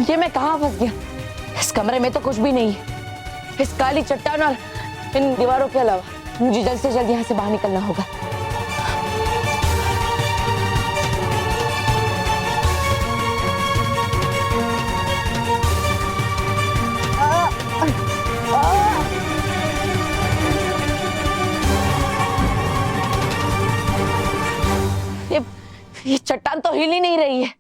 ये मैं कहाँ फंस गया? इस कमरे में तो कुछ भी नहीं है। इस काली चट्टान और इन दीवारों के अलावा मुझे जल्द से जल्द यहाँ से बाहर निकलना होगा। ये चट्टान तो हिल ही नहीं रही है।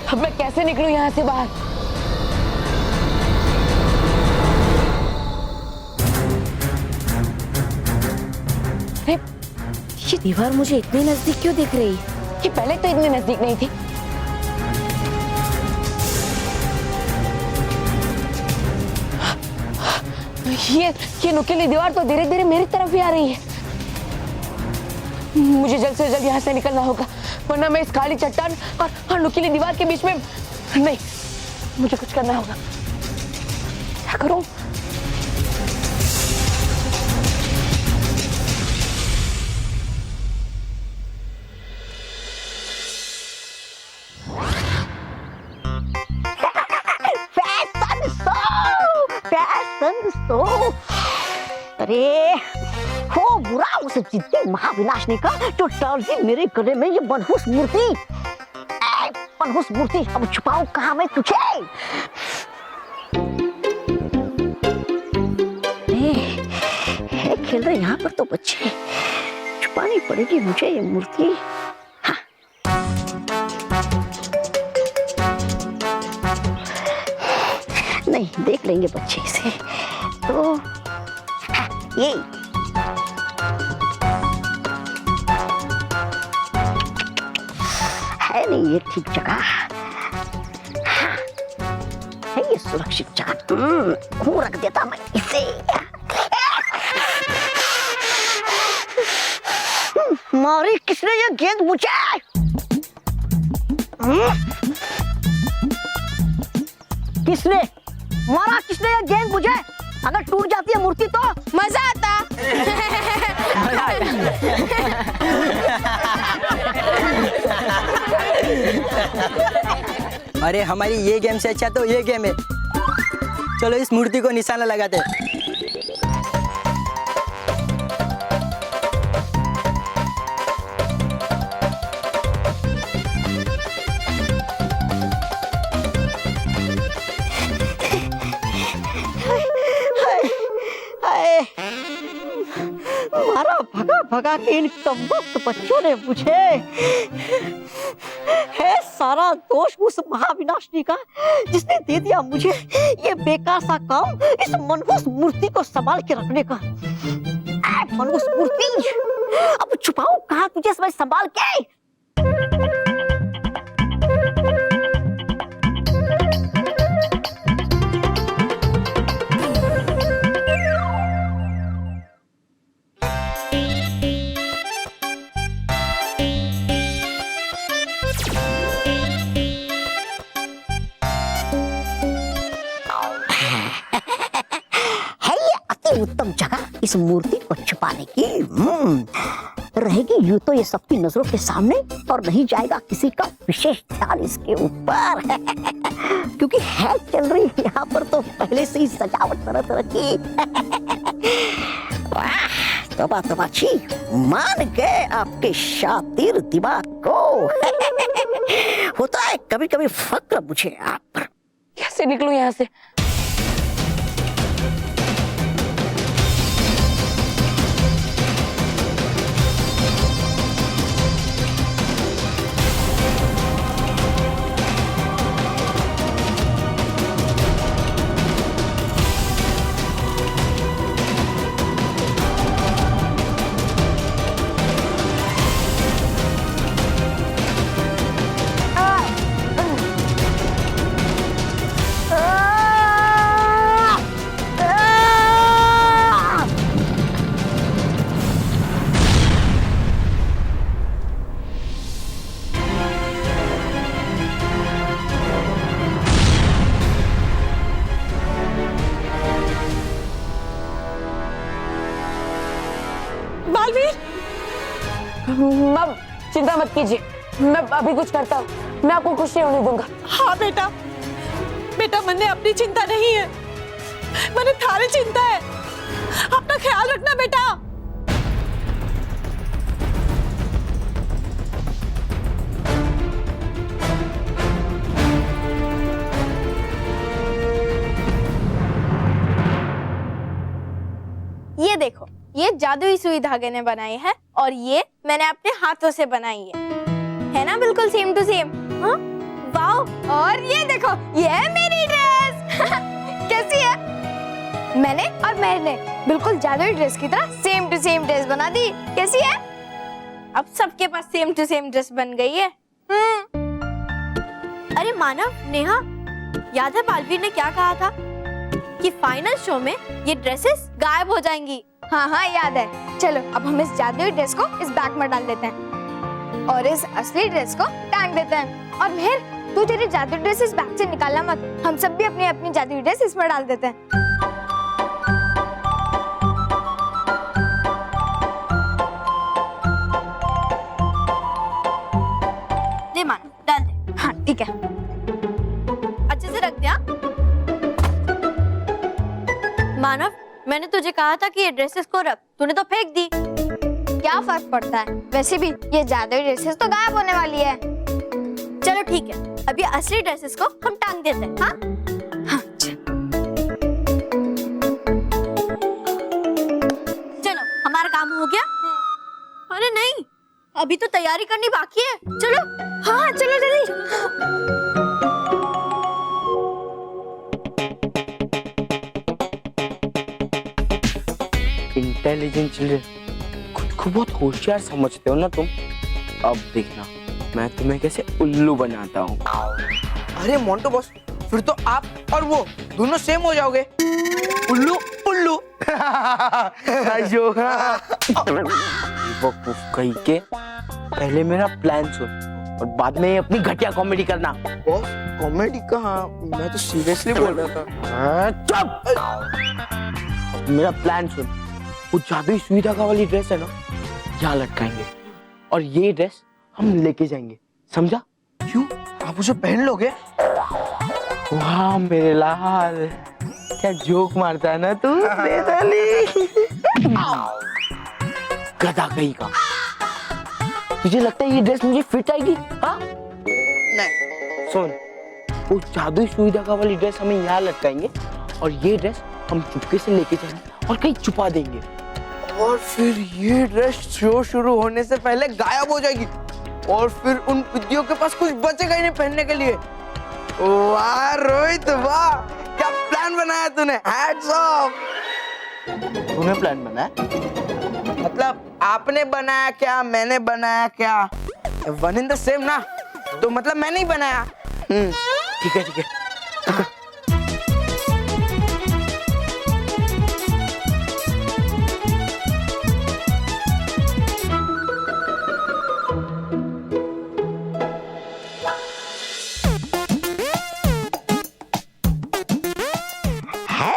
अब मैं कैसे निकलूं यहाँ से बाहर? अरे ये दीवार मुझे इतनी नजदीक क्यों दिख रही है? ये पहले तो इतनी नजदीक नहीं थी। ये नुकीली दीवार तो धीरे धीरे मेरी तरफ ही आ रही है। मुझे जल्द से जल्द यहाँ से निकलना होगा, वरना मैं इस काली चट्टान और नुकीली दीवार के बीच में नहीं। मुझे कुछ करना होगा। क्या करूं? अरे हो बुरा उस जिद्दी महाविनाशनी का जो टर्जी मेरे गले में ये मनहूस मूर्ति। मनहूस मूर्ति, अब छुपाऊं कहाँ मैं तुझे? खेल रहे यहाँ पर तो बच्चे, छुपानी पड़ेगी मुझे ये मूर्ति। हाँ। नहीं देख लेंगे बच्चे इसे तो। ये है नहीं ये ठीक जगह। हाँ, है ये सुरक्षित जगह। रख देता मैं इसे। मारी किसने ये गेंद मुझे? किसने मारा? किसने ये गेंद मुझे? अगर टूट जाती है मूर्ति तो मजा आता। अरे हमारी ये गेम से अच्छा तो ये गेम है। चलो इस मूर्ति को निशाना लगाते हैं। मारा भगा भगा के इन कमबख्त बच्चों ने मुझे। है सारा दोष उस महाविनाशनी का जिसने दे दिया मुझे ये बेकार सा काम, इस मनहूस मूर्ति को संभाल के रखने का। मनहूस मूर्ति, अब छुपाऊं कहाँ तुझे मैं संभाल के? उत्तम जगह इस मूर्ति को छुपाने की रहेगी। यूं तो ये सबकी नजरों के सामने और नहीं जाएगा किसी का विशेष ध्यान इसके ऊपर। क्योंकि है चल रही यहाँ पर तो पहले से ही सजावट तरह तरह की। तोबा तोबा छी, मान गए आपके शातिर दिमाग को। होता है कभी कभी फक्र मुझे आप पर। कैसे निकलूं यहाँ से? बालवीर, मैम चिंता मत कीजिए, मैं अभी कुछ करता हूँ, मैं आपको कुछ नहीं होने दूंगा। हाँ बेटा, बेटा मन्ने अपनी चिंता नहीं है, मन्ने थारी चिंता है। अपना ख्याल रखना बेटा। ये देखो, ये जादुई सुई धागे ने बनाई है और ये मैंने अपने हाथों से बनाई है ना, बिल्कुल सेम टू सेम। हाँ वाह, और ये देखो, ये है मेरी ड्रेस। कैसी है? मैंने बिल्कुल जादुई ड्रेस की तरह सेम टू सेम ड्रेस बना दी। कैसी है? अब सबके पास सेम टू सेम ड्रेस बन गई है। अरे मानव, नेहा, याद है बालवीर ने क्या कहा था कि फाइनल शो में ये ड्रेसेस गायब हो जाएंगी? हाँ हाँ याद है। चलो अब हम इस जादुई ड्रेस को इस बैग में डाल देते हैं और इस असली ड्रेस को टांग देते हैं। और मेहर, तू तेरी जादुई ड्रेस इस बैग से निकालना मत, हम सब भी अपनी अपनी जादुई ड्रेस इसमें डाल देते हैं। दे मानो, डाल दे। हाँ ठीक है, अच्छे से रख दिया। मानव, मैंने तुझे कहा था कि ये ड्रेसेस को रख, तूने तो फेंक दी। क्या फर्क पड़ता है, वैसे भी ये जादुई ड्रेसेस तो गायब होने वाली है। चलो ठीक है, अब ये असली ड्रेसेस को हम टांग देते हैं। हाँ हाँ चलो, हमारा काम हो गया। अरे नहीं, अभी तो तैयारी करनी बाकी है। चलो हाँ चलो जल्दी। इंटेलिजेंट चिल्ड्रन, खुद को बहुत होशियार समझते हो ना तुम। अब देखना मैं तुम्हें कैसे उल्लू बनाता हूँ। अरे मोंटो बॉस, फिर तो आप और वो दोनों सेम हो जाओगे। उल्लू उल्लू। बेवकूफ कहीं के, पहले मेरा प्लान सुन और बाद में अपनी घटिया कॉमेडी करना। बॉस कॉमेडी कहाँ, मैं तो सीरियसली बोल रहा था। चुप! मेरा प्लान सुन, वो जादुई सुई धागा वाली ड्रेस है ना, यहाँ लटकाएंगे और ये ड्रेस हम लेके जाएंगे, समझा? क्यों, आप उसे पहन लोगे? वाह मेरे लाल, क्या जोक मारता है ना तू। गधा कहीं का, तुझे लगता है ये ड्रेस मुझे फिट आएगी? हाँ नहीं। सुन, वो जादुई सुई धागा वाली ड्रेस हमें यहाँ लटकाएंगे और ये ड्रेस हम चुपके से लेके जाएंगे और कहीं छुपा देंगे। और फिर ये ड्रेस शो शुरू होने से पहले गायब हो जाएगी और फिर उन विद्यों के पास कुछ बचेगा ही नहीं पहनने के लिए। वाह रोहित वाह, क्या प्लान बनाया तूने, हैट्स ऑफ। तूने प्लान बनाया? मतलब आपने बनाया क्या, मैंने बनाया क्या, वन इन द सेम ना, तो मतलब मैंने ही बनाया। ठीक है ठीक है।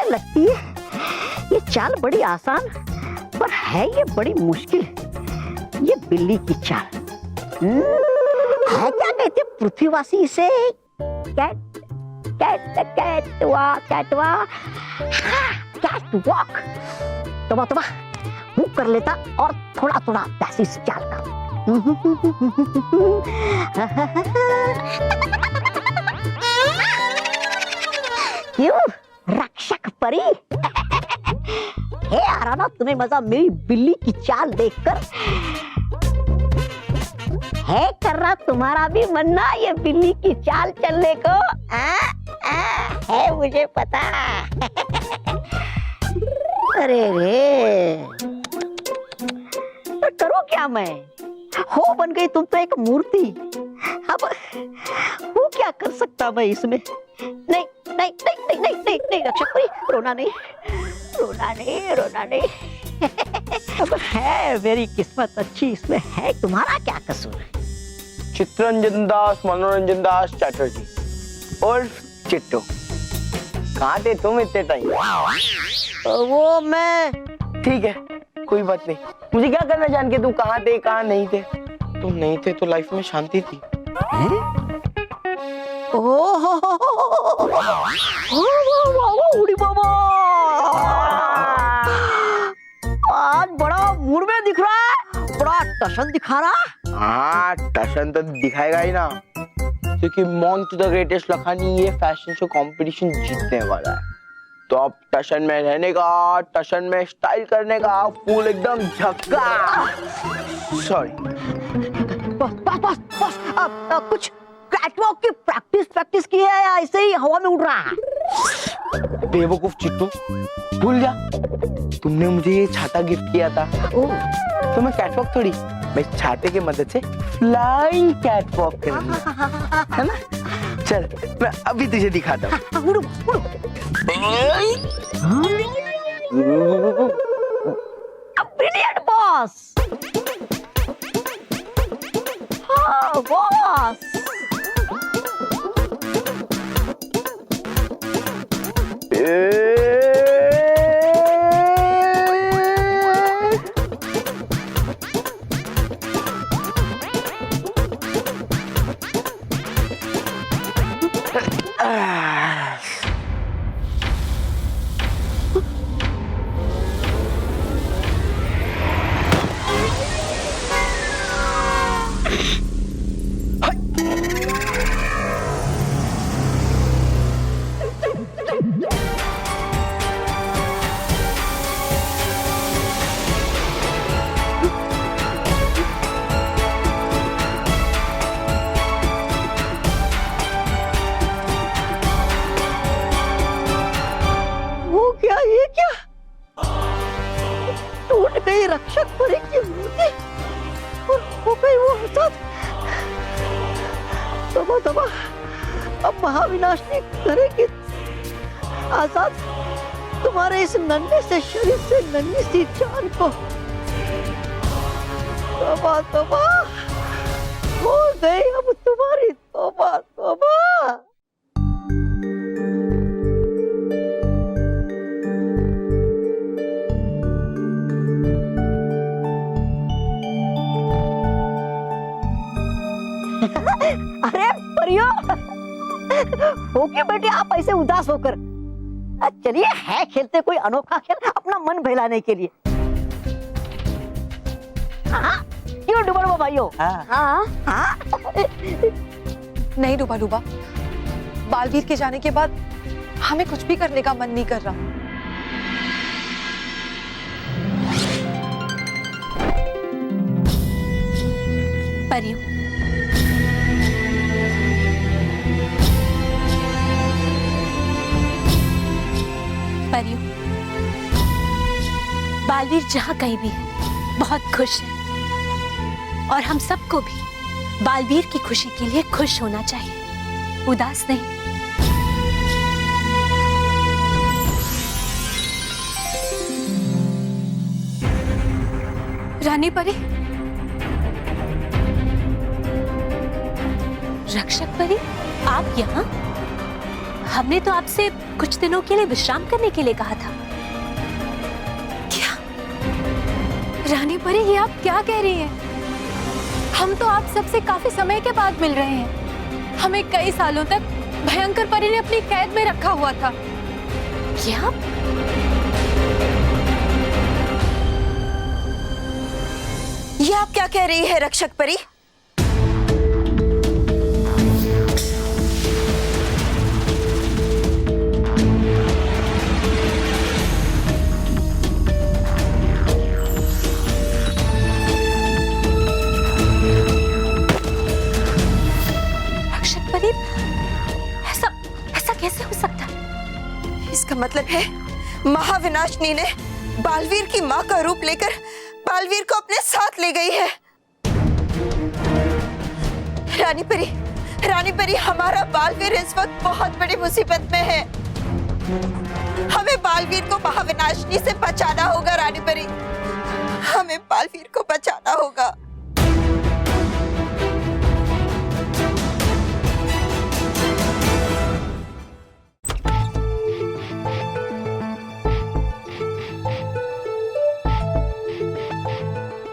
लगती है ये चाल बड़ी आसान, पर है ये बड़ी मुश्किल। ये बिल्ली की चाल है, क्या कहते पृथ्वीवासी इसे? कैट कैट कैटवा कैटवा कैट वॉक। तबा मुंह कर लेता और थोड़ा थोड़ा पैसी इस चाल का। क्यों रक्षक परी? हे आ रहा ना तुम्हें मजा मेरी बिल्ली की चाल देखकर? है कर रहा तुम्हारा भी मन ना ये बिल्ली की चाल चलने को? है मुझे पता। अरे रे, तो करो क्या मैं? हो बन गई तुम तो एक मूर्ति। अब वो क्या कर सकता मैं इसमें? नहीं नहीं नहीं नहीं नहीं नहीं, नहीं रक्षक परी, रोना नहीं रोना नहीं रोना नहीं। अब है मेरी किस्मत अच्छी, इसमें है तुम्हारा क्या कसूर? चित्तरंजन दास मनोरंजन दास चैटर्जी और चिट्टू, कहाँ थे तुम इतने टाइम? वो मैं ठीक है, कोई बात नहीं, मुझे क्या करना जान के तुम कहाँ थे कहाँ नहीं थे। तुम नहीं थे तो लाइफ में शांति थी। उड़ी बाबा, आज बड़ा मूड में दिख रहा है, बड़ा टशन दिखा रहा है। हाँ टशन तो दिखाएगा ही ना, क्योंकि मॉन टू द ग्रेटेस्ट लखानी ये फैशन शो कंपटीशन जीतने वाला है। तो अब टशन में रहने का, टशन में स्टाइल करने का, फुल एकदम झक्का। सॉरी बस अब कुछ कैटवॉक की प्रैक्टिस की है या ऐसे ही हवा में उड़ रहा है? बेवकूफ चिट्टू, भूल जा, तुमने मुझे ये छाता गिफ्ट किया था। तो मैं कैटवॉक थोड़ी, मैं छाते की मदद से फ्लाइंग कैटवॉक करूंगा, है ना? चल मैं अभी तुझे दिखाता हूँ। उड़ो उड़ो। Brilliant boss. हाँ बॉस। रक्षक परी की मूर्ति और हो गई वो आजाद। तबा तबा अब महाविनाशनी करेगी आजाद तुम्हारे इस नन्हे से शरीर से नन्ही सी जान को। तबा तबा हो गई अब तुम्हारी तौबा तौबा। अरे परियो, होके बेटे आप ऐसे उदास होकर, चलिए है खेलते कोई अनोखा खेल अपना मन बहलाने के लिए। हाँ क्यों डुबड़ो भाइयों? हाँ नहीं डूबा डूबा, बालवीर के जाने के बाद हमें कुछ भी करने का मन नहीं कर रहा। परियो, परियो, बालवीर जहां कहीं भी है बहुत खुश है और हम सबको भी बालवीर की खुशी के लिए खुश होना चाहिए, उदास नहीं। रानी परी, रक्षक परी, आप यहाँ? हमने तो आपसे कुछ दिनों के लिए विश्राम करने के लिए कहा था। क्या रानी परी, ये आप क्या कह रही हैं? हम तो आप सबसे काफी समय के बाद मिल रहे हैं। हमें कई सालों तक भयंकर परी ने अपनी कैद में रखा हुआ था। क्या? ये आप क्या कह रही है रक्षक परी? कैसे हो सकता है? इसका मतलब है महाविनाशनी ने बालवीर की मां का रूप लेकर बालवीर को अपने साथ ले गई है। रानी परी, हमारा बालवीर इस वक्त बहुत बड़ी मुसीबत में है। हमें बालवीर को महाविनाशनी से बचाना होगा। रानी परी, हमें बालवीर को बचाना होगा।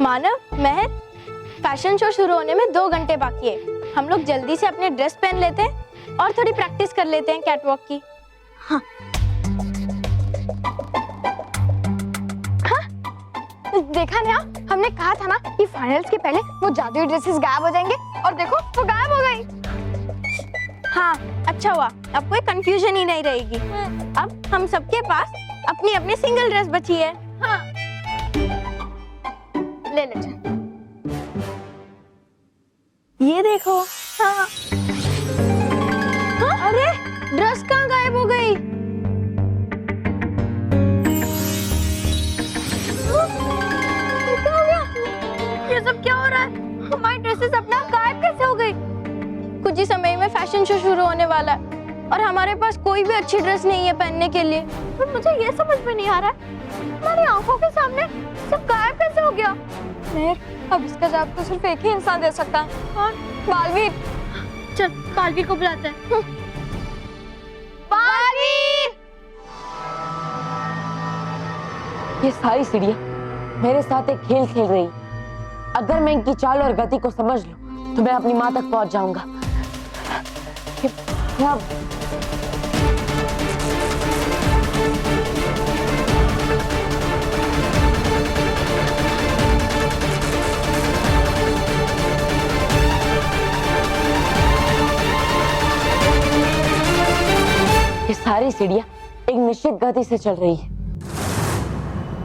मानव, महर, फैशन शो शुरू होने में 2 घंटे बाकी है। हम लोग जल्दी से अपने ड्रेस पहन लेते हैं और थोड़ी प्रैक्टिस कर लेते हैं कैटवॉक की। हाँ। देखा ना, हमने कहा था ना कि फाइनल्स के पहले वो जादुई ड्रेसेस गायब हो जाएंगे, और देखो वो गायब हो गई। हाँ, अच्छा हुआ, अब कोई कंफ्यूजन ही नहीं रहेगी। अब हम सबके पास अपनी अपनी सिंगल ड्रेस बची है। हाँ। ले ले चल। ये देखो। हाँ। हाँ? अरे ड्रेस कहाँ गायब हो गई? क्या हो गया? ये सब क्या हो रहा है? हमारी ड्रेसेस अपना गायब कैसे हो गई? कुछ ही समय में फैशन शो शुरू होने वाला है और हमारे पास कोई भी अच्छी ड्रेस नहीं है पहनने के लिए। पर मुझे ये समझ में नहीं आ रहा है, हमारी आंखों के सामने सब गायब कैसे हो गया? अब इसका जवाब तो सिर्फ एक ही इंसान दे सकता है। कौन? बालवीर। चल बालवीर को बुलाते हैं। बालवीर! ये सारी सीढ़ियां मेरे साथ एक खेल खेल रही। अगर मैं इनकी चाल और गति को समझ लूं, तो मैं अपनी मां तक पहुंच जाऊंगा। ये सारी सीढ़ियां एक निश्चित गति से चल रही है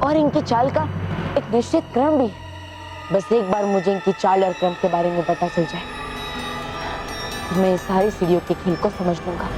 और इनकी चाल का एक निश्चित क्रम भी है। बस एक बार मुझे इनकी चाल और क्रम के बारे में पता चल जाए, तो मैं इस सारी सीढ़ियों के खेल को समझ लूंगा।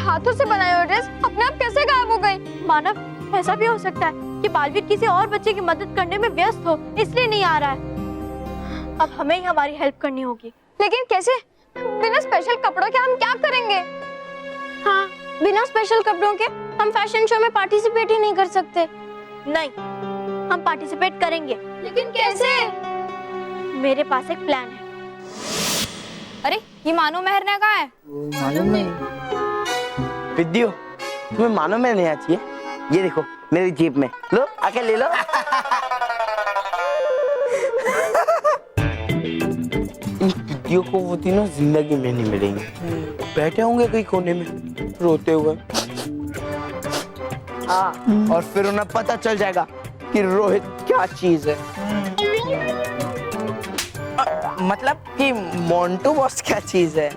हाथों से बनाई हुई ड्रेस अपने आप कैसे गायब हो गई? मानव, ऐसा भी हो सकता है कि बालवीर किसी और बच्चे की मदद करने में व्यस्त हो, इसलिए नहीं आ रहा है। अब हमें ही हमारी हेल्प करनी होगी। लेकिन कैसे? बिना स्पेशल कपड़ों के हम क्या करेंगे? हाँ, बिना स्पेशल कपड़ों के हम फैशन शो में पार्टिसिपेट ही नहीं कर सकते। नहीं, हम पार्टिसिपेट करेंगे। लेकिन कैसे? मेरे पास एक प्लान है। अरे ये मानो महर ने कहा है? मालूम नहीं। विद्यो, तुम्हें मानो में नहीं आती है? ये देखो मेरी जेब में, लो आके ले लो। इस विद्यो को वो तीनों जिंदगी में नहीं मिलेंगे। बैठे होंगे कहीं कोने में रोते हुए। हाँ, और फिर उन्हें पता चल जाएगा कि रोहित क्या चीज है। मतलब कि मोंटू बॉस क्या चीज है।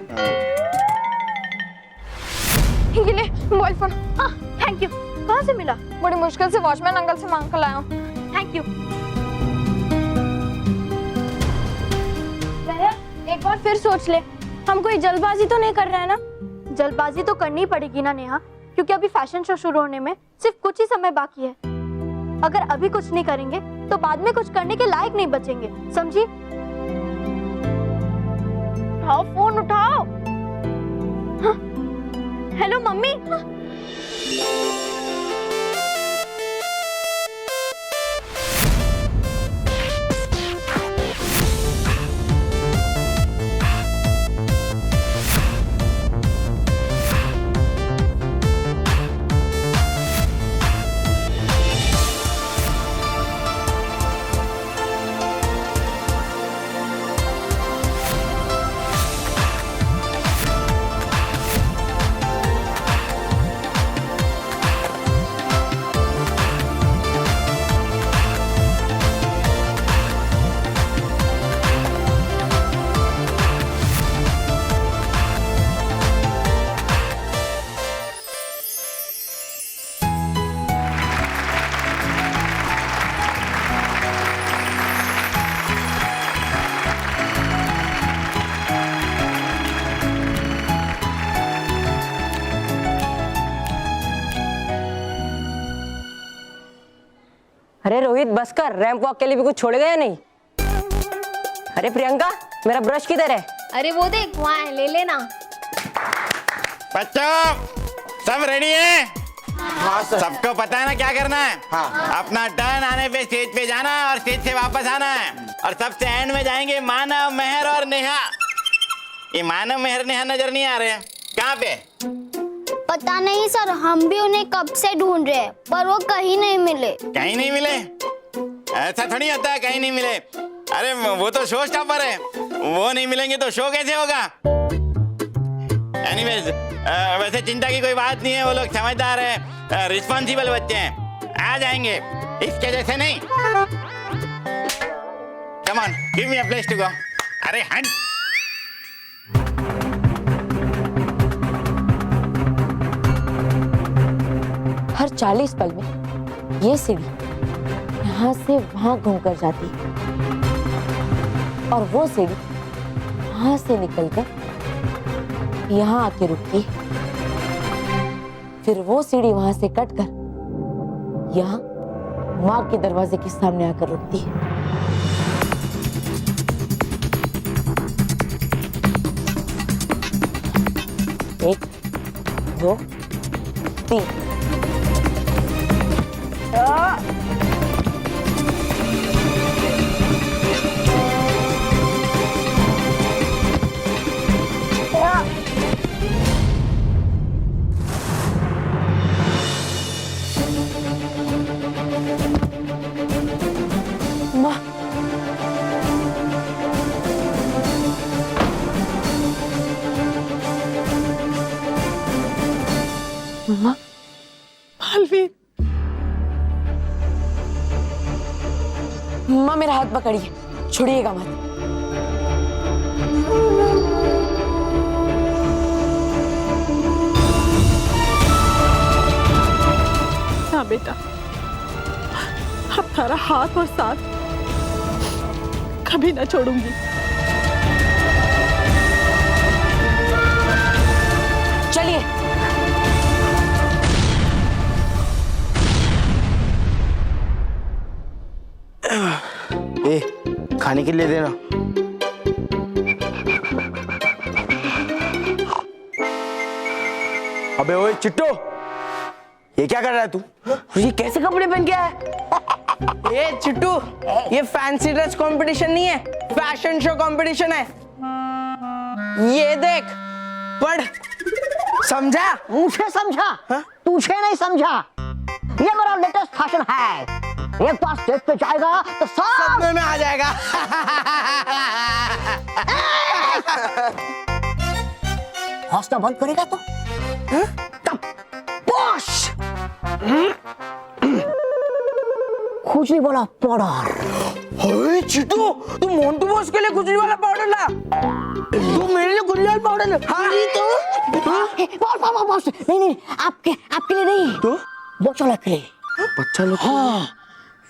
ये ले मोबाइल फोन। हाँ, थैंक यू। कहाँ से मिला? बड़ी मुश्किल से वॉचमैन अंकल से मांग कर लाया हूँ। Thank you. एक बार फिर सोच ले, हम कोई जल्दबाजी तो नहीं कर रहे हैं ना? जल्दबाजी तो करनी पड़ेगी ना नेहा, क्योंकि अभी फैशन शो शुरू होने में सिर्फ कुछ ही समय बाकी है। अगर अभी कुछ नहीं करेंगे तो बाद में कुछ करने के लायक नहीं बचेंगे, समझी? उठाओ फोन, उठाओ। हाँ? Hello mummy. रोहित बस कर, रैंप वॉक के लिए भी कुछ छोड़ेगा या नहीं? अरे प्रियंका, मेरा ब्रश किधर है? अरे वो देख वहाँ है, ले लेना। बच्चों सब रेडी है? हाँ सर। सबको पता है ना क्या करना है? हाँ। अपना टर्न आने पे स्टेज पे जाना है और स्टेज से वापस आना है, और सबसे एंड में जाएंगे मानव, मेहर और नेहा। ये मानव, मेहर, नेहा नजर नहीं आ रहे हैं, कहाँ पे? पता नहीं सर, हम भी उन्हें कब से ढूंढ रहे हैं पर वो कहीं नहीं मिले। कहीं नहीं मिले? ऐसा थोड़ी होता है कहीं नहीं मिले। अरे वो तो शो स्टॉपर है, वो नहीं मिलेंगे तो शो कैसे होगा? एनीवेज, वैसे चिंता की कोई बात नहीं है, वो लोग समझदार है, रिस्पॉन्सिबल बच्चे हैं, आ जाएंगे, इसके जैसे नहीं। Come on, give me a place to go. अरे हट। हर 40 पल में ये सीढ़ी यहाँ से वहां घूमकर जाती है और वो सीढ़ी वहां से निकलकर यहाँ आके रुकती है, फिर वो सीढ़ी वहां से कटकर यहाँ माँ के दरवाजे के सामने आकर रुकती है। एक, दो, तीन। बालवीर, माँ मेरा हाथ पकड़िए, छोड़िएगा मत। हाँ बेटा, अब तारा हाथ और साथ कभी ना छोड़ूंगी। चलिए। ए, खाने के लिए देना। अबे ओए चिट्टू, ये क्या कर रहा है तू? ये कैसे कपड़े पहन के आया? ए चिट्टू, ये फैंसी ड्रेस कंपटीशन नहीं है, फैशन शो कंपटीशन है। ये देख, पढ़, समझा? मुझे समझा? तुझे नहीं समझा? ये मेरा लेटेस्ट फैशन है, एक बार स्टेज पे जाएगा तो सब में आ जाएगा। हौसला बंद करेगा तो तब बॉस खुजली वाला पाउडर। ओए चिट्टू, तू मोंटू बॉस के लिए खुजली वाला पाउडर ला, तू मेरे लिए खुजली वाला पाउडर ला। हाँ तो बॉस नहीं, आपके लिए नहीं, तो बच्चा लोग के लिए। बच्चा लोग? हाँ,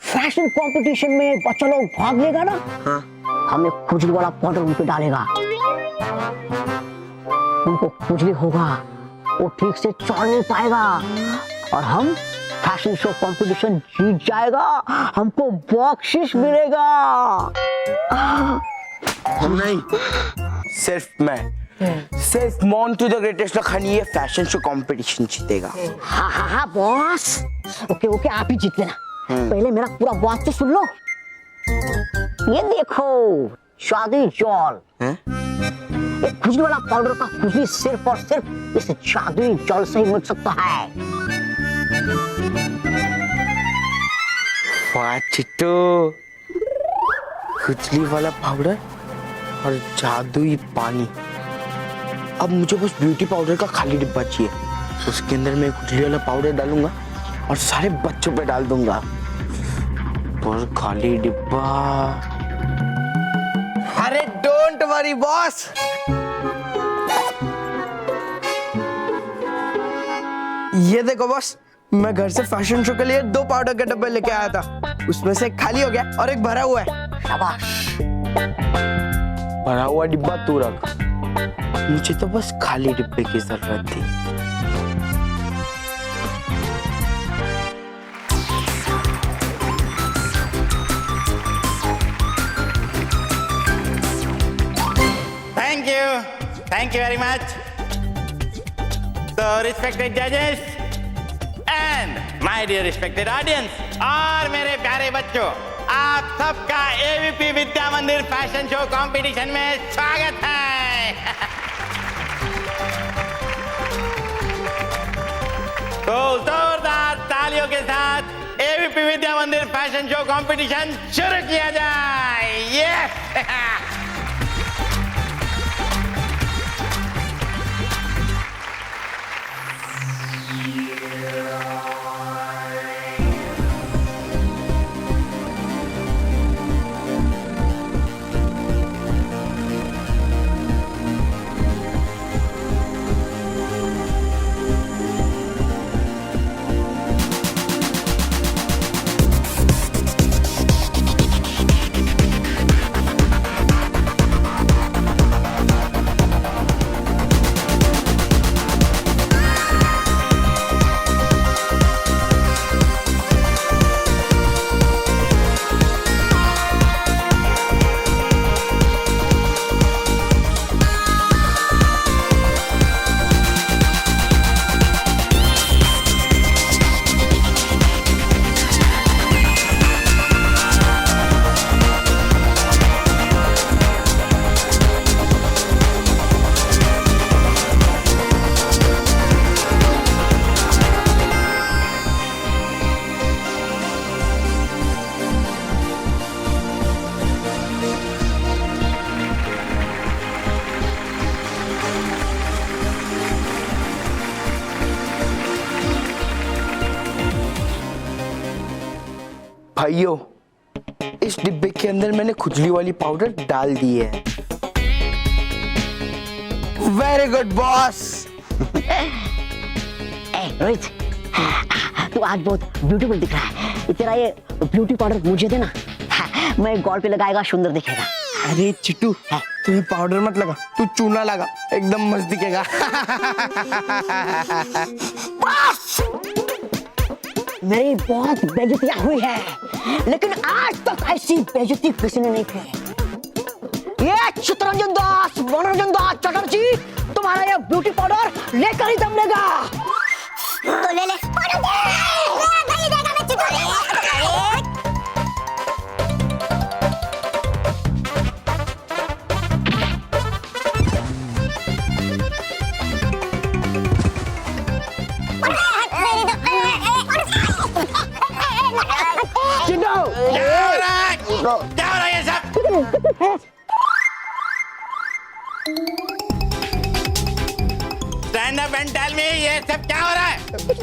फैशन कंपटीशन में बच्चा लोग भाग लेगा ना, हाँ, हमें खुजली वाला पाउडर उन पे डालेगा, उनको खुजली होगा, वो ठीक से चल नहीं पाएगा और हम फैशन शो कंपटीशन जीत जाएगा, हमको बख्शिश मिलेगा। हम नहीं, सिर्फ मोंटू द ग्रेटेस्ट लखानी ये फैशन शो कंपटीशन जीतेगा। हाँ बॉस, ओके आप ही जीत लेना। पहले मेरा पूरा बात तो सुन लो। ये देखो जादुई जल, ये खुजली वाला पाउडर का खुजली सिर्फ और सिर्फ इस जादुई जल से ही मिट सकता है। वाह चिट्टू, खुजली वाला पाउडर और जादुई पानी। अब मुझे बस ब्यूटी पाउडर का खाली डिब्बा चाहिए, उसके अंदर मैं खुजली वाला पाउडर डालूंगा और सारे बच्चों पे डाल दूंगा, पर खाली डिब्बा। अरे डोंट वरी बॉस, ये देखो बॉस, मैं घर से फैशन शो के लिए 2 पाउडर के डब्बे लेके आया था, उसमें से एक खाली हो गया और एक भरा हुआ है। शाबाश। भरा हुआ डिब्बा तू रख, मुझे तो बस खाली डिब्बे की जरूरत थी। Thank you very much. तो रिस्पेक्टेड जजेस and my dear respected audience और मेरे प्यारे बच्चों, आप सबका एवीपी विद्या मंदिर फैशन शो कंपटीशन में स्वागत है। तो जोरदार तालियों के साथ एवीपी विद्या मंदिर फैशन शो कंपटीशन शुरू किया जाए। यस भाइयों, इस डिब्बे के अंदर मैंने खुजली वाली पाउडर डाल दी है। Very good boss. रोहित, तू आज बहुत ब्यूटीफुल दिख रहा है। तेरा ये ब्यूटी पाउडर मुझे देना, मैं गॉल पे लगाएगा, सुंदर दिखेगा। अरे चिट्टू, तुम्हें पाउडर मत लगा, तू चूना लगा, एकदम मस्त दिखेगा। मेरी बहुत बेइज्जतियां हुई है, लेकिन आज तक ऐसी बेइज्जती किसी ने नहीं की। ये चित्तरंजन दास, मनोरंजन दास चटर्जी, तुम्हारा ये ब्यूटी पाउडर लेकर ही दम लेगा। तो ले ले, क्या हो रहा है ये सब? Stand up and tell me, ये सब क्या हो रहा है?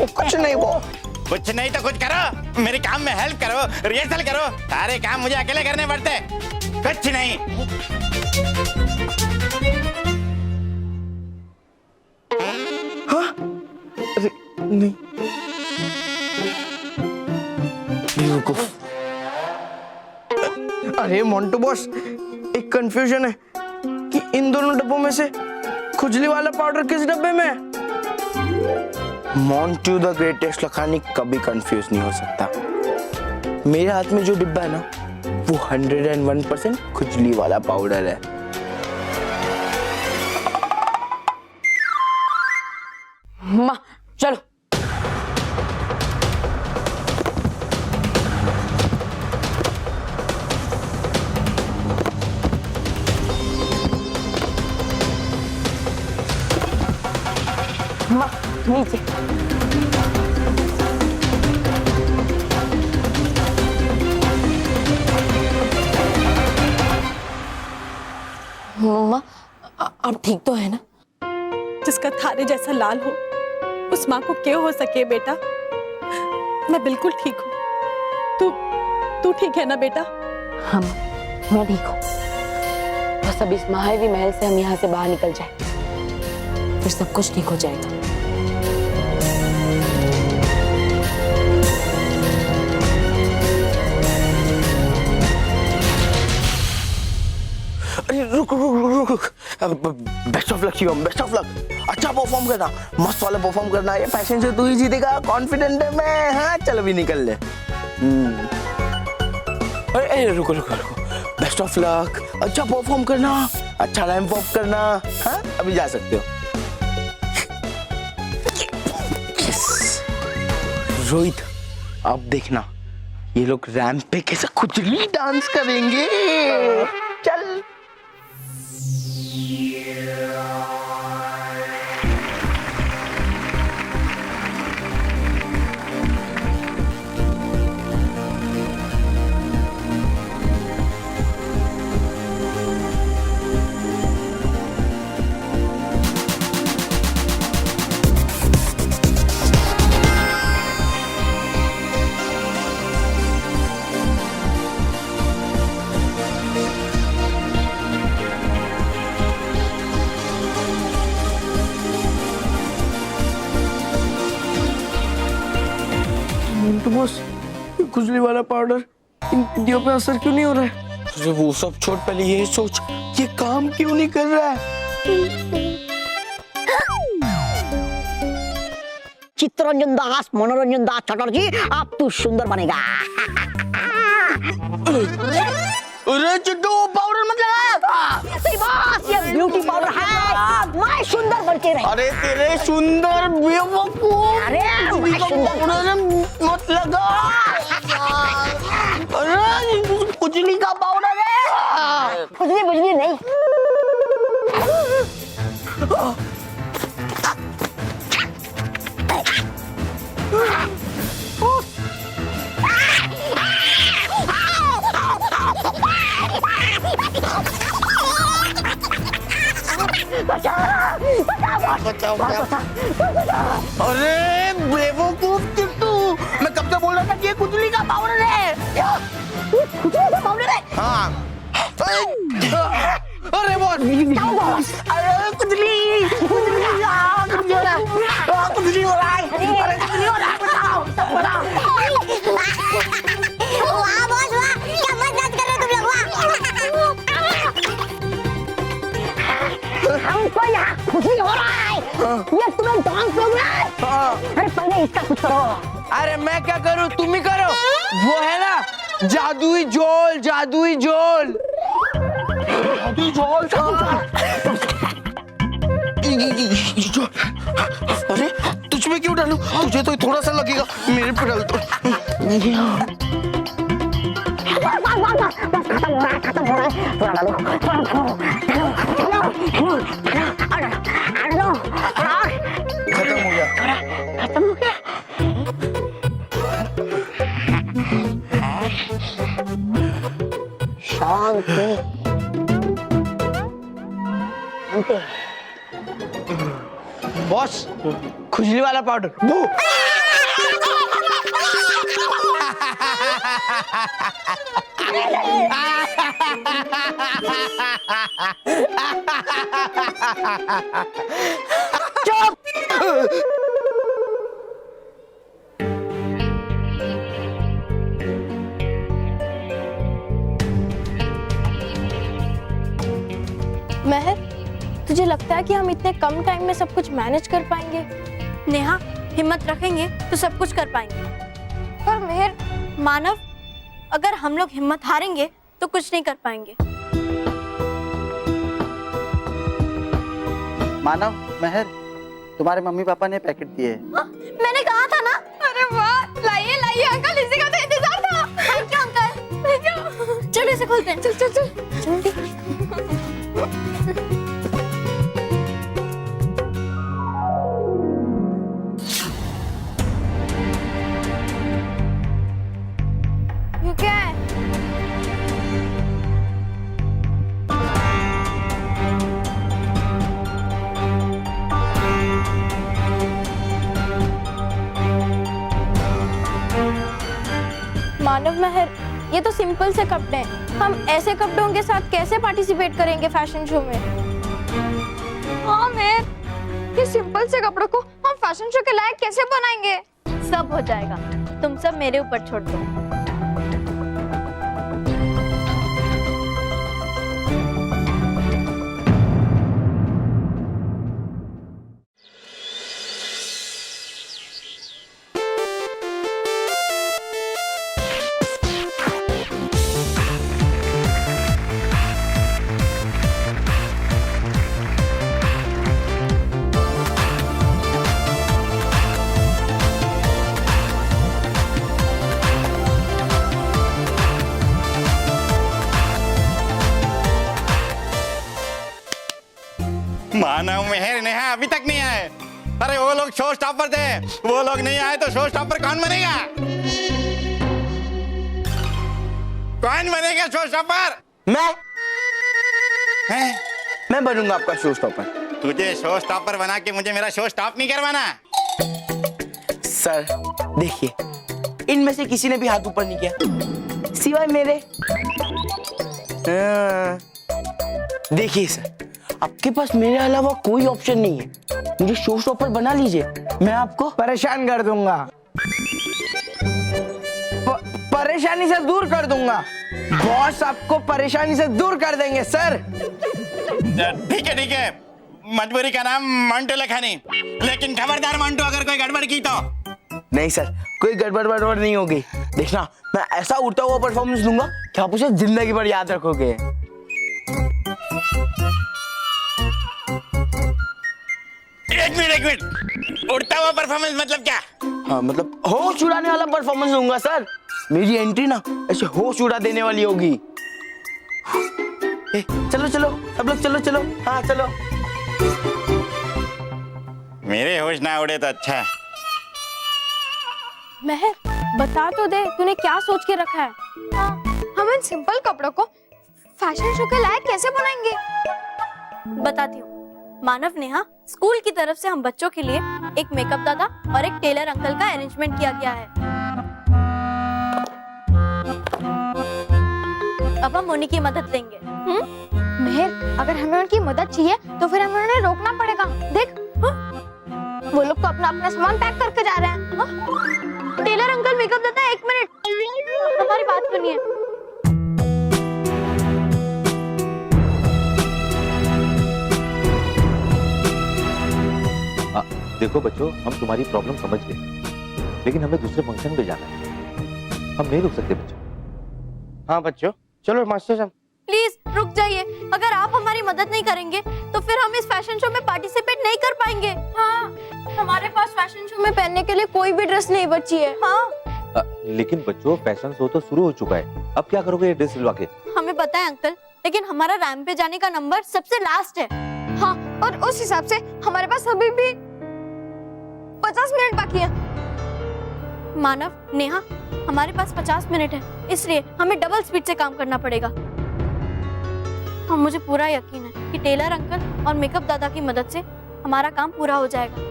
कुछ नहीं वो। कुछ नहीं तो कुछ करो, मेरे काम में हेल्प करो, रिहर्सल करो। सारे काम मुझे अकेले करने पड़ते। कुछ नहीं। हाँ? अरे नहीं, बेवकूफ। अरे मोंटू बॉस, एक कंफ्यूजन है कि इन दोनों डब्बों में से खुजली वाला पाउडर किस डब्बे में है? मोंटू द ग्रेटेस्ट लखानी कभी कंफ्यूज नहीं हो सकता। मेरे हाथ में जो डिब्बा है ना, वो 101% खुजली वाला पाउडर है। माँ चलो। माँ नीचे। मम्मा आप ठीक तो है ना? जिसका थारे जैसा लाल हो उस माँ को क्यों हो सके बेटा? मैं बिल्कुल ठीक हूँ। तू ठीक है ना बेटा? हाँ मैं ठीक हूँ। बस अब इस महावी महल से हम यहाँ से बाहर निकल जाए, फिर सब कुछ ठीक हो जाएगा। अरे रुक रुक रुक रुक, best of luck Shivam, best of luck. अच्छा परफॉर्म करना, मस्त वाला परफॉर्म करना। ये फैशन से तू ही जीतेगा, कॉन्फिडेंट है मैं। हाँ चल अभी निकल ले। अरे रुको रुको रुको, बेस्ट ऑफ लक, अच्छा परफॉर्म करना। अच्छा रैंप वॉक करना। हाँ अभी जा सकते हो। रोहित अब देखना ये लोग रैंप पे कैसे खुजली डांस करेंगे। चल तो बस ये खुजली वाला पाउडर इन पिंडियों पे असर क्यों नहीं हो रहा है? तुझे वो सब छोड़, पहले ये सोच ये काम क्यों नहीं कर रहा है? चित्तरंजन दास, मनोरंजन दास चटर्जी, आप तू सुंदर बनेगा। अरे चिट्टू पाउडर मत लगा। सही बात, ये ब्यूटी पाउडर है, मैं सुंदर बनके रही। अरे तेरे सुंदर बेवकूफ, अरे मैं सुंदर पाउडर मत लगा। अरे खुजली का पाउडर है। खुजली बुजली नहीं। अरे बेवकूफ चिट्टू, मैं कब से बोल रहा था कि ये खुजली का पाउडर है। खुजली का पाउडर है? हाँ। अरे बॉस, अरे खुजली खुजली हो रहा है, खुजली हो रहा है, अरे खुजली हो रहा है, बताओ बताओ। वाह बॉस वाह, क्या मदद कर रहे हो तुम लोग, वाह। हमको यहाँ खुशी हो रहा है, ये तुम्हें डांस लग रहा है। अरे पहले इसका कुछ करो। अरे मैं क्या करूं, तुम ही करो। वो है ना जादुई झोल, जादुई झोल। जादुई झोल था। अरे तुझ में क्यों डालूं? तुझे तो थोड़ा सा लगेगा, मेरे पे डाल दो। खत्म हो रहा है, थोड़ा डालो, खत्म हो गया। खत्म हो गया। शांति शांति। बॉस खुजली वाला पाउडर वो। महर, तुझे लगता है कि हम इतने कम टाइम में सब कुछ मैनेज कर पाएंगे? नेहा, हिम्मत रखेंगे तो सब कुछ कर पाएंगे। पर महर, मानव, अगर हम लोग हिम्मत हारेंगे तो कुछ नहीं कर पाएंगे। मानव, महर, तुम्हारे मम्मी पापा ने पैकेट दिए। मैंने कहा था ना। अरे वाह, लाइए लाइए अंकल, इसी का तो इंतजार था। Thank you uncle, thank you. चलो इसे खोलते हैं, चल चल चल जल्दी। ये क्या है? मानव महर, ये तो सिंपल से कपड़े हैं। हम ऐसे कपड़ों के साथ कैसे पार्टिसिपेट करेंगे फैशन शो में? हाँ महर, ये सिंपल से कपड़ों को हम फैशन शो के लायक कैसे बनाएंगे? सब हो जाएगा, तुम सब मेरे ऊपर छोड़ दो। मानव मेहर नेहा अभी तक नहीं आए। अरे वो लोग शो स्टॉपर थे, वो लोग नहीं आए तो शो स्टॉपर कौन बनेगा? कौन बनेगा शो स्टॉपर? मैं बनूंगा आपका शो स्टॉपर। तुझे शो स्टॉपर बना के मुझे मेरा शो स्टॉप नहीं करवाना। सर देखिए, इनमें से किसी ने भी हाथ ऊपर नहीं किया सिवाय मेरे। देखिए सर, आपके पास मेरे अलावा कोई ऑप्शन नहीं है, मुझे शो स्टॉपर बना लीजिए, मैं आपको परेशान कर दूंगा, परेशानी से दूर कर दूंगा। बॉस आपको परेशानी से दूर कर देंगे सर। ठीक है, मजबूरी का नाम मंटू लखानी, लेकिन खबरदार मंटू, अगर कोई गड़बड़ की तो। नहीं सर, कोई गड़बड़ बड़बड़ नहीं होगी। देखना, मैं ऐसा उड़ता हुआ परफॉर्मेंस दूंगा कि आप उसे जिंदगी भर याद रखोगे। एक मिनट, उड़ता हुआ परफॉर्मेंस मतलब क्या? हाँ मतलब होश उड़ाने वाला परफॉर्मेंस दूंगा सर। मेरी एंट्री ना ऐसे होश उड़ा देने वाली होगी। चलो चलो सब लोग, चलो चलो, हाँ चलो। मेरे होश ना उड़े तो अच्छा है। महर, बता तो दे, तूने क्या सोच के रखा है? हाँ, हम इन सिंपल कपड़ों को फैशन शो के लायक कैसे बनाएंगे? बताती हूँ। मानव नेहा, स्कूल की तरफ से हम बच्चों के लिए एक मेकअप दादा और एक टेलर अंकल का अरेंजमेंट किया गया है। अब हम उन्हीं की मदद लेंगे। मेहर, अगर हमें उनकी मदद चाहिए तो फिर हमें उन्हें रोकना पड़ेगा। देख, वो लोग तो अपना अपना सामान पैक करके जा रहे हैं। टेलर अंकल, मेकअप दादा, 1 मिनट, हमारी बात सुनिए। देखो बच्चों, हम तुम्हारी प्रॉब्लम समझ गए, लेकिन हमें दूसरे फंक्शन पे जाना है, हम नहीं रुक सकते बच्चों। हाँ बच्चों, चलो मास्टर साहब। प्लीज रुक जाइए, अगर आप हमारी मदद नहीं करेंगे तो फिर हम इस फैशन शो में पार्टिसिपेट नहीं कर पाएंगे। हाँ, हमारे पास फैशन शो में पहनने के लिए कोई भी ड्रेस नहीं बची है। हाँ। लेकिन बच्चों, फैशन शो तो शुरू हो चुका है, अब क्या करोगे ये ड्रेस सिलवा के? हमें पता है अंकल, लेकिन हमारा रैंप पे जाने का नंबर सबसे लास्ट है। हाँ, और उस हिसाब से हमारे पास अभी भी 50 मिनट बाकी है। मानव, नेहा, हमारे पास 50 मिनट है, इसलिए हमें डबल स्पीड से काम करना पड़ेगा। और मुझे पूरा यकीन है कि टेलर अंकल और मेकअप दादा की मदद से हमारा काम पूरा हो जाएगा,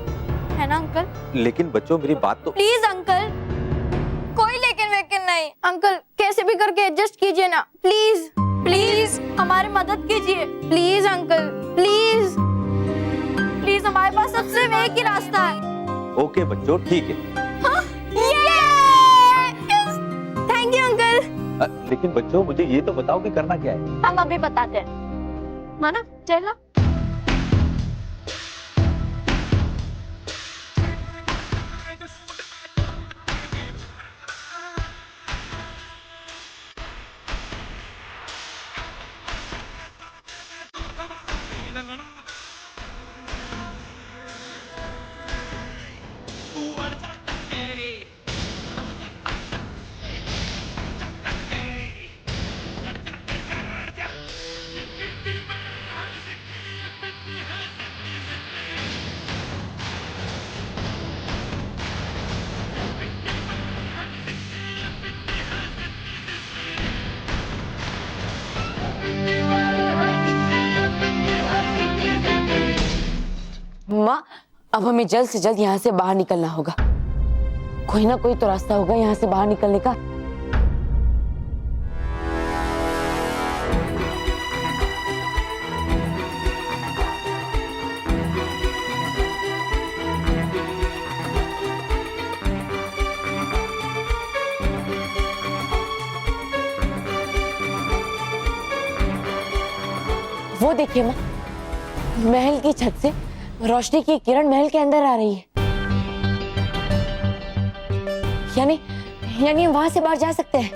है ना अंकल? लेकिन बच्चों, मेरी बात तो। प्लीज अंकल, कोई लेकिन वेकिन नहीं। अंकल, कैसे भी करके एडजस्ट कीजिए ना, प्लीज प्लीज हमारी मदद कीजिए। प्लीज अंकल, प्लीज प्लीज, हमारे पास सबसे एक ही रास्ता है। ओके बच्चों, ठीक है। Thank you uncle. लेकिन बच्चों, मुझे ये तो बताओ कि करना क्या है? हम अभी बताते हैं। माना, चलो। माँ, अब हमें जल्द से जल्द यहाँ से बाहर निकलना होगा। कोई ना कोई तो रास्ता होगा यहाँ से बाहर निकलने का। वो देखिए माँ, महल की छत से रोशनी की किरण महल के अंदर आ रही है। यानी वहां से बाहर जा सकते हैं।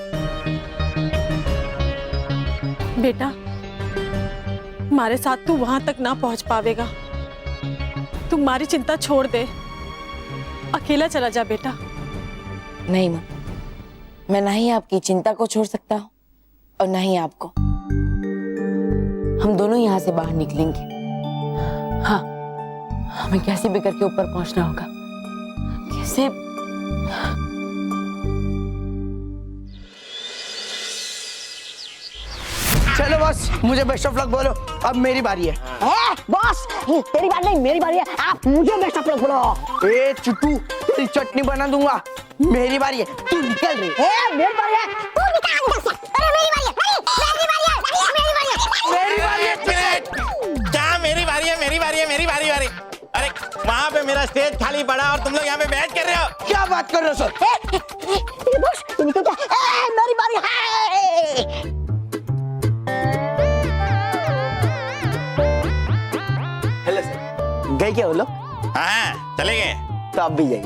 बेटा, हमारे साथ तू वहां तक ना पहुंच पावेगा। तुम्हारी चिंता छोड़ दे, अकेला चला जा बेटा। नहीं माँ, मैं ना ही आपकी चिंता को छोड़ सकता हूँ और ना ही आपको। हम दोनों यहाँ से बाहर निकलेंगे। हाँ, हमें कैसे भी करके ऊपर पहुंचना होगा। कैसे? चलो बॉस, मुझे बेस्ट ऑफ लक बोलो, अब मेरी बारी है। बॉस, तेरी बारी नहीं, मेरी बारी है, आप मुझे बेस्ट ऑफ लक बोलो। ए चुट्टू, तेरी चटनी बना दूंगा। मेरी बारी है, तू निकल रही। मेरी बारी है, तू निकल अंदर से। अरे मेरी बारी है, मेरी बारी है, मेरी बारी है, मेरी बारी है। क्या मेरी बारी है? मेरी बारी है, मेरी बारी बारी। अरे वहाँ पे मेरा स्टेज खाली पड़ा और तुम लोग यहाँ पे बैठ कर रहे हो। क्या बात कर रहे हो सर? बॉस, तू निकल जा। मेरी बारी है। हेलो सर, गए क्या वो लोग? हाँ, चले गए। तो आप भी जाइए।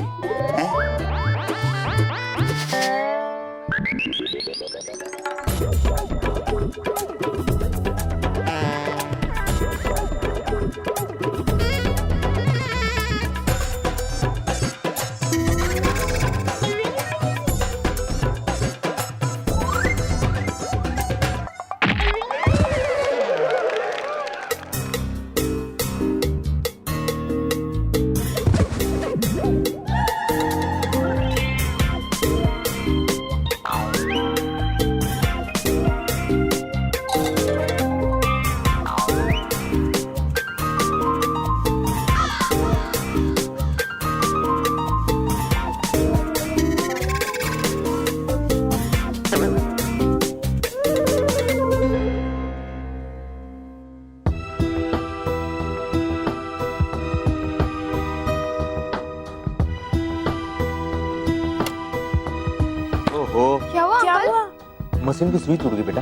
क्या हुआ अंकल? मशीन की सुई टूट गई बेटा।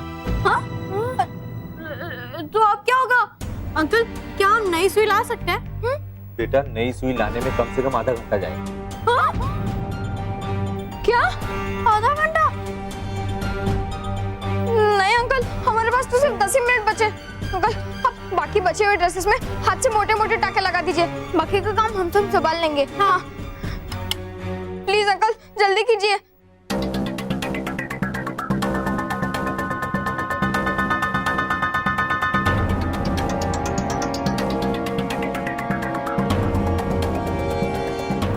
तो अब क्या होगा अंकल? क्या हम नई सुई ला सकते हैं? बेटा नई सुई लाने में कम से कम आधा घंटा जाएगा। क्या? आधा घंटा? नहीं अंकल, हमारे पास तो सिर्फ 10 ही मिनट बचे। अंकल, आप बाकी बचे हुए ड्रेसेस में हाथ से मोटे मोटे टाके लगा दीजिए, बाकी का काम हम सब संभाल लेंगे। हाँ प्लीज अंकल, जल्दी कीजिए।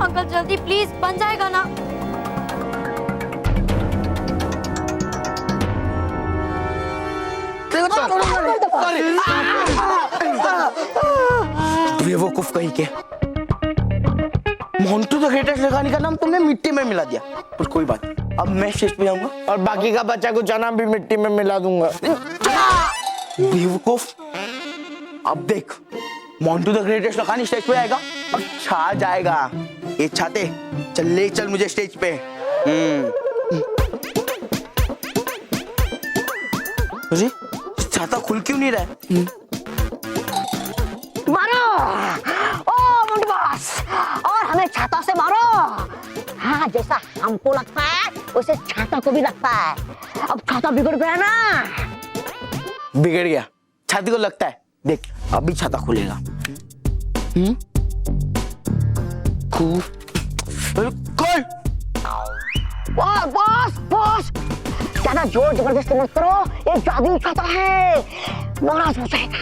अंकल जल्दी प्लीज, बन जाएगा ना? बेवकूफ कहीं के। मोंटू द ग्रेटेस्ट लगाने का नाम तुमने मिट्टी में मिला दिया, पर कोई बात नहीं, अब मैं स्टेज पे जाऊंगा और बाकी का बच्चा को चना भी मिट्टी में मिला दूंगा। बेवकूफ, अब देख, मोंटू द ग्रेटेस्ट लगानी स्टेज पे आएगा और छा जाएगा। ये छाते, चल ले चल मुझे स्टेज पे। अरे छाता खुल क्यों नहीं रहा है? मारो, ओ मोंटू बॉस, और हमें छाता से मारो। हाँ, जैसा हमको लगता है वैसे छाता को भी लगता है। अब छाता बिगड़ गया ना। बिगड़ गया, छाती को लगता है। देख अभी छाता खुलेगा। खोल। बॉस बॉस, ज्यादा जोर जबरदस्ती मत करो, ये जादुई छाता है, नाराज हो जाएगा।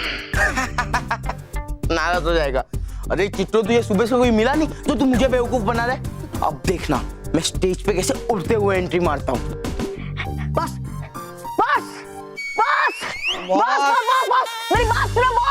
नाराज हो जाएगा? अरे चिट्टू, तुझे सुबह से कोई मिला नहीं तो तू मुझे बेवकूफ बना रहा है। अब देखना मैं स्टेज पे कैसे उड़ते हुए एंट्री मारता हूँ। बस बस बस बस बस, मेरी बात सुनो बॉस।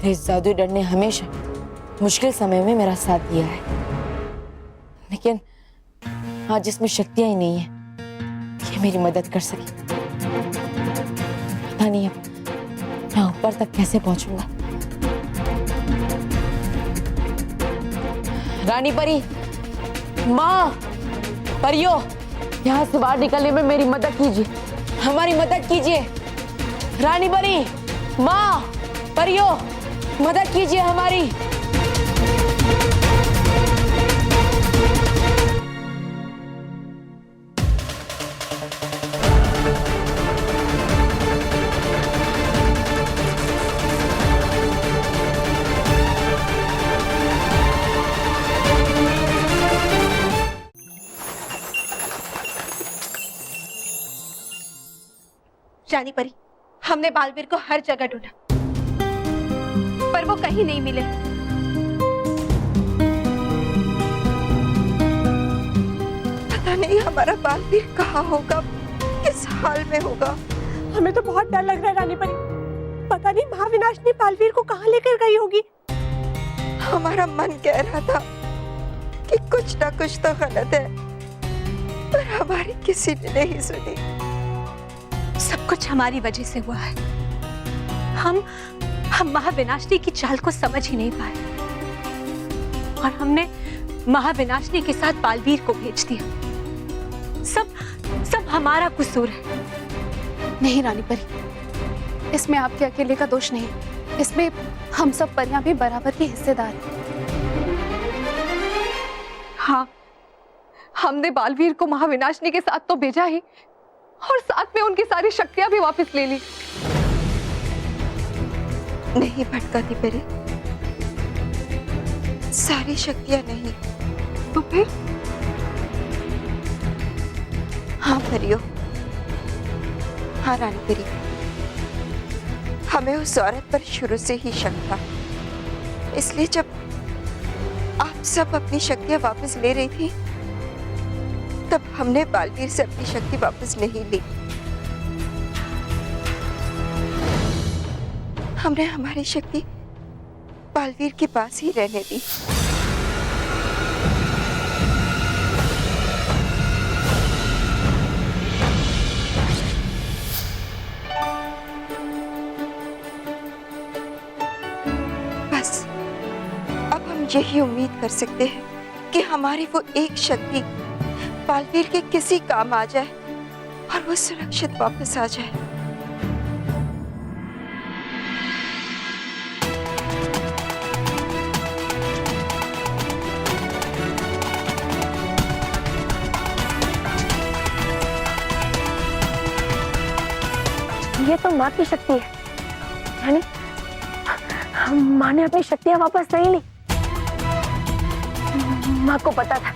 और इस जादुई डर ने हमेशा मुश्किल समय में मेरा साथ दिया है, लेकिन आज इसमें शक्तियां ही नहीं है कि मेरी मदद कर सके। पता नहीं अब मैं ऊपर तक कैसे पहुंचूंगा। रानी परी, माँ, परियो, यहाँ से बाहर निकलने में मेरी मदद कीजिए, हमारी मदद कीजिए। रानी परी, माँ, परियो, मदद कीजिए हमारी। रानी परी, हमने बालवीर को हर जगह ढूंढा, पर वो कहीं नहीं मिले। पता नहीं हमारा बालवीर कहाँ होगा, किस हाल में होगा। हमें तो बहुत डर लग रहा है रानी परी। पता नहीं महाविनाशनी बालवीर को कहाँ लेकर गई होगी। हमारा मन कह रहा था कि कुछ ना कुछ तो गलत है, पर हमारी किसी ने नहीं सुनी। सब कुछ हमारी वजह से हुआ है। हम महाविनाशनी की चाल को समझ ही नहीं पाए और हमने महाविनाशनी के साथ बालवीर को भेज दिया। सब हमारा कसूर है। नहीं रानी परी, इसमें आपके अकेले का दोष नहीं, इसमें हम सब परियां भी बराबर की हिस्सेदार हैं। हाँ, हमने बालवीर को महाविनाशनी के साथ तो भेजा ही, और साथ में उनकी सारी शक्तियां भी वापस ले ली। नहीं भटकाती परी, सारी शक्तियां नहीं। तो फिर? हाँ परियो, हाँ रानी परी, हमें उस औरत पर शुरू से ही शक था। इसलिए जब आप सब अपनी शक्तियां वापस ले रही थी, तब हमने बालवीर से अपनी शक्ति वापस नहीं ली। हमने हमारी शक्ति बालवीर के पास ही रहने दी। बस अब हम यही उम्मीद कर सकते हैं कि हमारी वो एक शक्ति बालवीर के किसी काम आ जाए और वो सुरक्षित वापस आ जाए। ये तो माँ की शक्ति है, यानी माँ ने अपनी शक्तियां वापस नहीं ली। माँ को पता था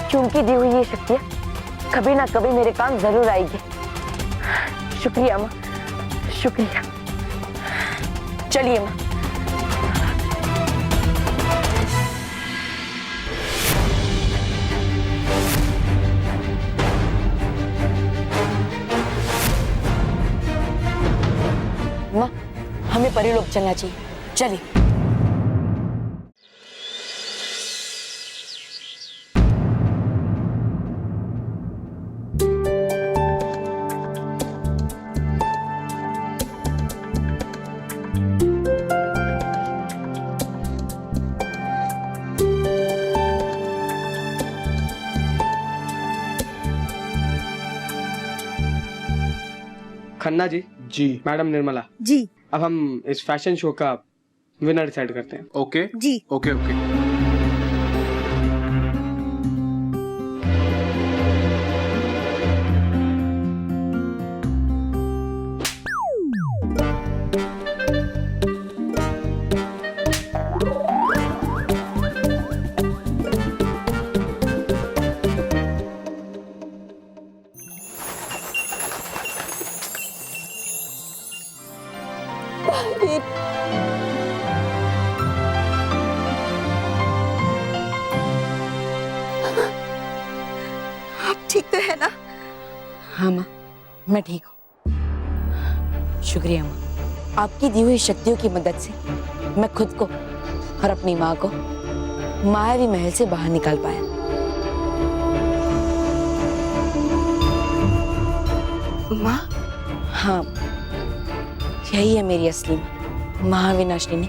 कि उनकी दी हुई ये शक्तियां कभी ना कभी मेरे काम जरूर आएगी। शुक्रिया माँ, शुक्रिया। चलिए माँ। माँ, हमें परिलोक चलना चाहिए, चलिए। खन्ना जी, मैडम निर्मला जी, अब हम इस फैशन शो का विनर डिसाइड करते हैं। ओके जी, ओके ओके। आप ठीक तो है ना? हाँ माँ, मैं ठीक हूँ। शुक्रिया माँ, आपकी दी हुई शक्तियों की मदद से मैं खुद को और अपनी माँ को मायावी महल से बाहर निकाल पाया। माँ? हाँ, यही है मेरी असली माँ। महाविनाशिनी ने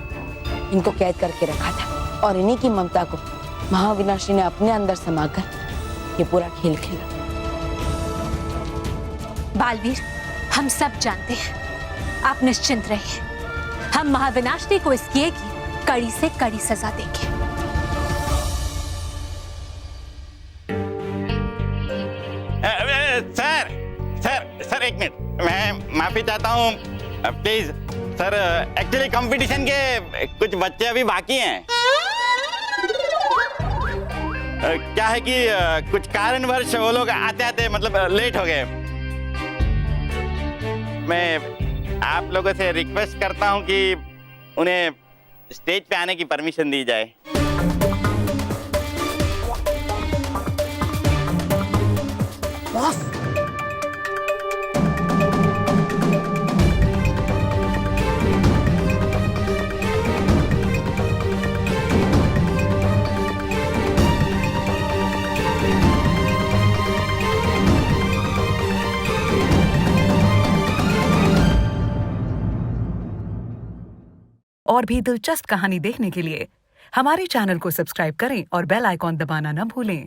इनको कैद करके रखा था और इन्हीं की ममता को महाविनाशिनी ने अपने अंदर समाकर ये पूरा खेल खेला। बालवीर, हम सब जानते हैं, आप निश्चिंत रहिए। हम महाविनाशिनी को इस किए की कड़ी से कड़ी सजा देंगे। सर सर सर एक मिनट, मैं माफी चाहता हूँ प्लीज सर। एक्चुअली कंपटीशन के कुछ बच्चे अभी बाकी हैं। क्या है कि कुछ कारणवश वो लोग आते आते मतलब लेट हो गए। मैं आप लोगों से रिक्वेस्ट करता हूँ कि उन्हें स्टेज पे आने की परमिशन दी जाए। बॉस, और भी दिलचस्प कहानी देखने के लिए हमारे चैनल को सब्सक्राइब करें और बेल आइकॉन दबाना न भूलें।